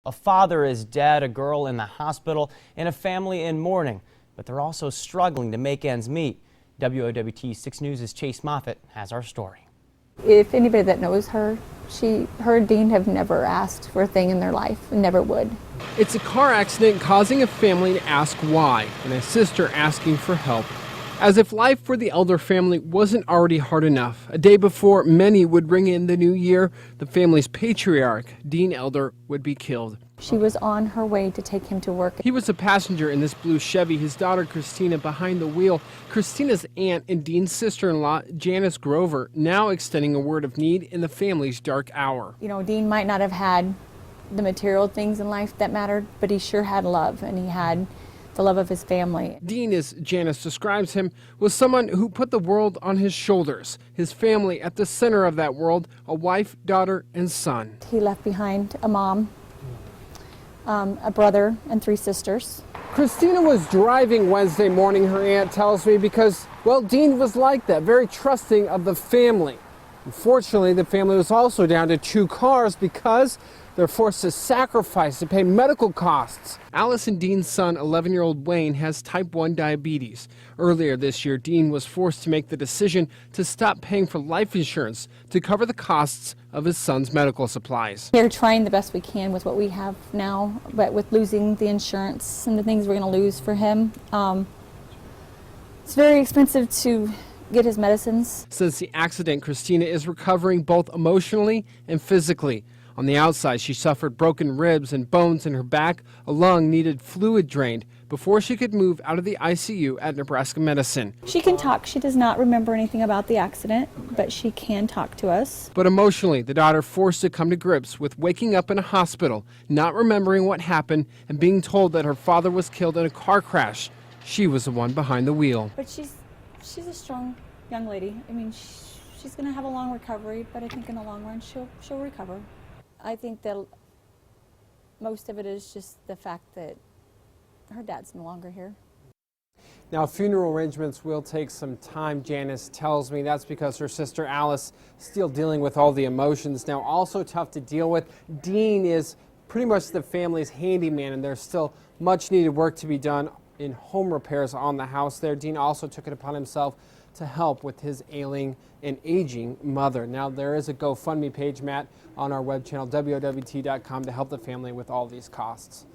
A father is dead, a girl in the hospital, and a family in mourning. But they're also struggling to make ends meet. WOWT 6 News' Chase Moffitt has our story. If anybody that knows her, her and Dean have never asked for a thing in their life, and never would. It's a car accident causing a family to ask why, and a sister asking for help. As if life for the Elder family wasn't already hard enough. A day before many would ring in the new year, the family's patriarch, Dean Elder, would be killed. She was on her way to take him to work. He was a passenger in this blue Chevy, his daughter Christina behind the wheel. Christina's aunt and Dean's sister-in-law, Janice Grover, now extending a word of need in the family's dark hour. You know, Dean might not have had the material things in life that mattered, but he sure had love, and he had the love of his family. Dean, as Janice describes him, was someone who put the world on his shoulders, his family at the center of that world, a wife, daughter, and son. He left behind a mom, a brother, and 3 sisters. Christina was driving Wednesday morning, her aunt tells me, because, well, Dean was like that, very trusting of the family. Unfortunately, the family was also down to 2 cars because they're forced to sacrifice to pay medical costs. Alice and Dean's son, 11-year-old Wayne, has type 1 diabetes. Earlier this year, Dean was forced to make the decision to stop paying for life insurance to cover the costs of his son's medical supplies. We're trying the best we can with what we have now, but with losing the insurance and the things we're going to lose for him, it's very expensive to get his medicines. Since the accident, Christina is recovering both emotionally and physically. On the outside, she suffered broken ribs and bones in her back. A lung needed fluid drained before she could move out of the ICU at Nebraska Medicine. She can talk. She does not remember anything about the accident, but she can talk to us. But emotionally, the daughter forced to come to grips with waking up in a hospital, not remembering what happened, and being told that her father was killed in a car crash. She was the one behind the wheel. But she's a strong young lady. I mean, she's going to have a long recovery, but I think in the long run she'll recover. I think that most of it is just the fact that her dad's no longer here. Now, funeral arrangements will take some time, Janice tells me. That's because her sister Alice is still dealing with all the emotions. Now, also tough to deal with, Dean is pretty much the family's handyman, and there's still much needed work to be done in home repairs on the house there. Dean also took it upon himself to help with his ailing and aging mother. Now, there is a GoFundMe page, Matt, on our web channel, WOWT.com, to help the family with all these costs.